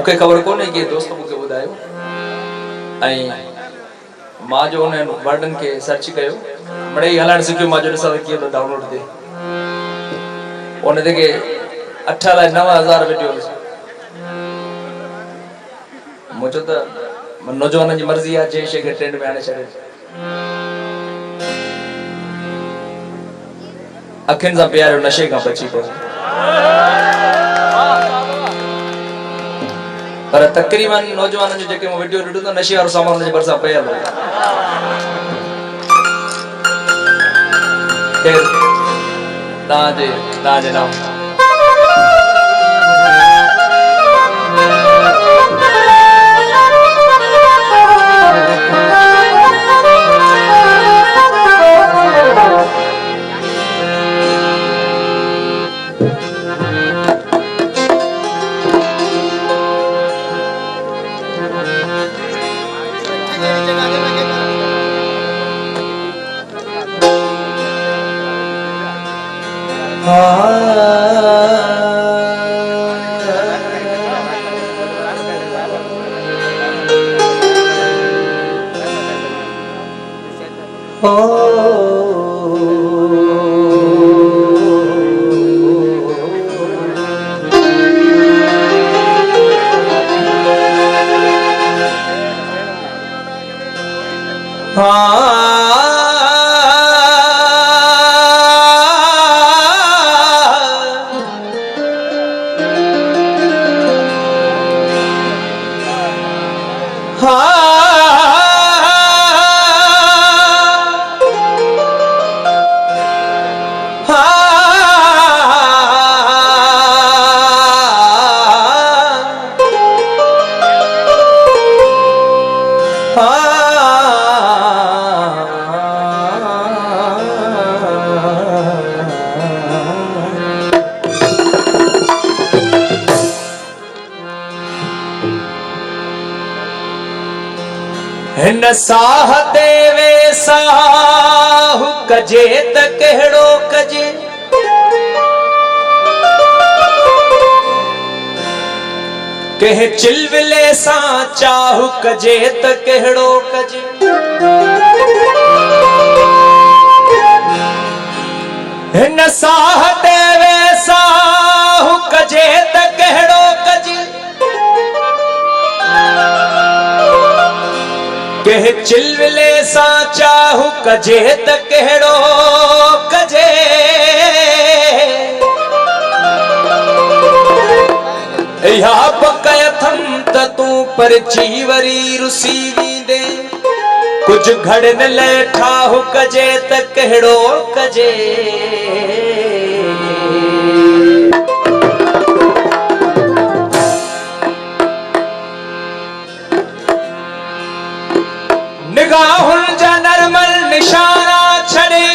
मुखे खबर कोने कि दोस्त मुखे बुधायो आई मां जो उन वर्डन के सर्च कयो बड़े हलाण सिक्यो मां जो ॾिसां कियो तो डाउनलोड थे उन ते के 8,09,000 वीडियोस मुझे तो नौजवान जी मर्जी है जे शे के ट्रेंड में आने छड़े अखिन सा प्यारो नशे का बची को पर तकरीबन नौजवान जो जेके वीडियो ॾिठो तो नशे वारो सामान जे भरसा पयल हो खैर ताजे नाम हिन साह देवे साहु कजे त कहिड़ो कजे कह चिलविले सां चाहु कजे त कहिड़ो कजे हिन साह देवे साहु कजे त कहिड़ो कजे कह चिलविले सां चाहु कजे त कहिड़ो कजे या पकयथम त तूं परची वरी रुसी वींदे कुछ घड़न ले ठाहु कजे त कहिड़ो कजे निगाहुन जा नरमल निशाना छड़े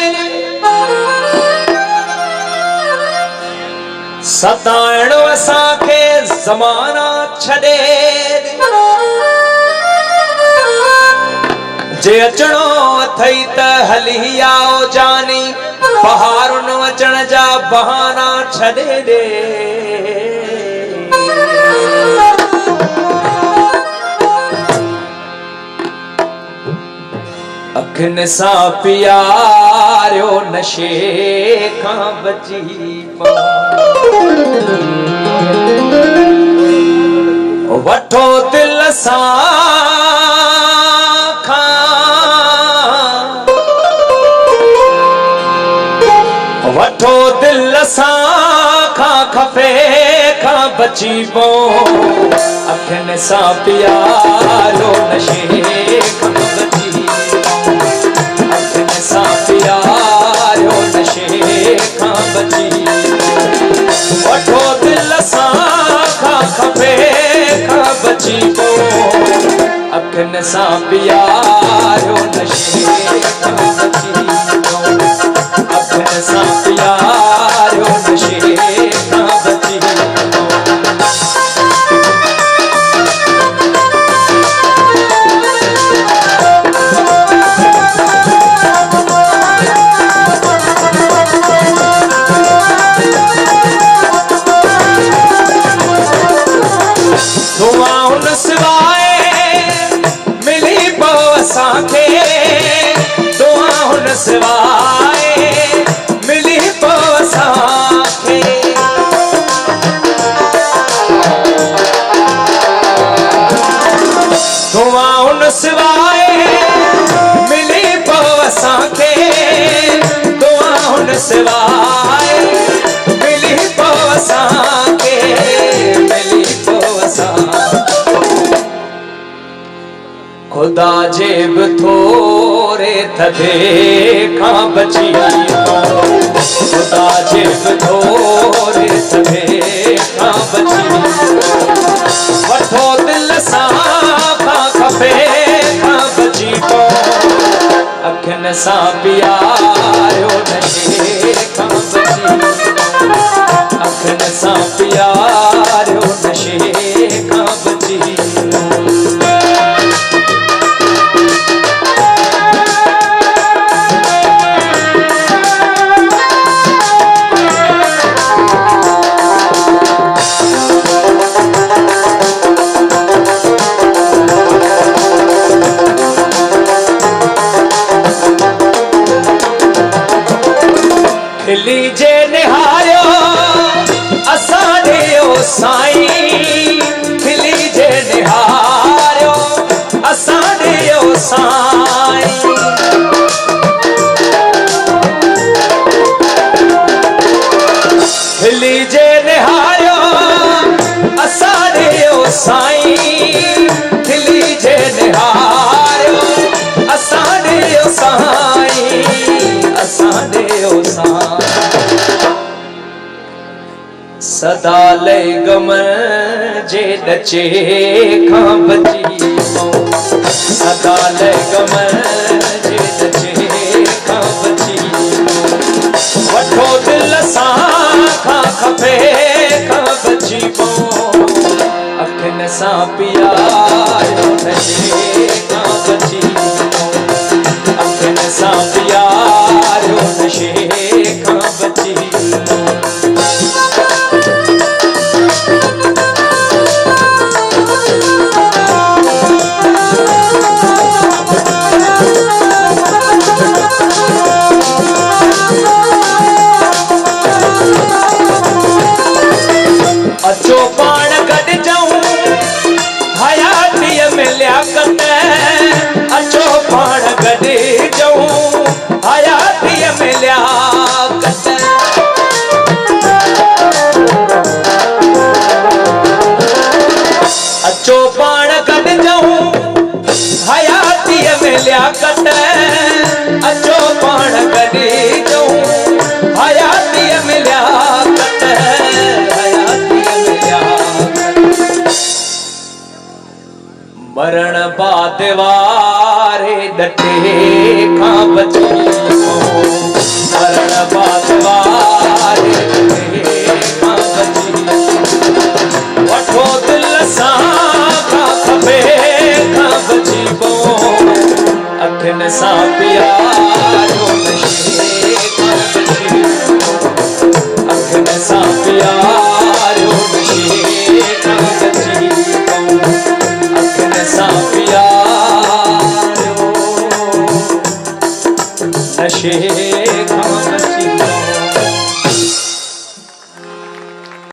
सताइणो असांखे ज़माना छड़े जे अचणो अथई त हली आओ जानी बहारुन अचण जा बहाना छड़े दे अखिन सां प्यारियो नशे खां बची वठो दिल सां वठो दिल सां खां खपे खां बची पो अखिन सां प्यारियो नशे खां बची प्यारो नशे खां बची वठो दिल सां खां खपे खां बची पो अखिन सां प्यारो नशे खां बची अखिन सां प्यारो नशे खां बची दुआ हुन सिवाए मिली पो असांखे दुआ हुन सिवाए मिली पो असांखे दुआ हुन सिवाए मिली पो असांखे दुआ हुन सिवाए मिली पो असांखे मिली पो असांखे खुदा जे बि थोरे थधे खां बची खुदा जे बि थोरे थधे खां बची वठो दिल सां खपे खां बची पो अखियुनि सां प्यारियो नशे खां बची अखियुनि सां प्यारियो नशे खां बची खिली जे निहारियो असां ॾियो साईं खिली जे निहारियो असां ॾियो साईं खिली जे निहारियो असां ॾियो साईं खिली जे निहारियो असां ॾियो साईं असां ॾियो साईं सदा लय गम जे ॾचे खां बची सदा लय गम जे ॾचे खां बची वठो दिल सां खां खपे खां बची पो अखियुनि सां प्यारियो नशे खां बची अखियुनि सां प्यारियो नशे खां बची अचो पाण गॾिजऊं हयातीअ में लियाकत अचो पाण गॾिजऊं हयातीअ में लियाकत अचो पाण गॾिजऊं हयातीअ में लियाकत अचो पाण गॾिजऊं हयातीअ में लियाकत मरण बाद वारे डटे खां बची मरण बाद वारे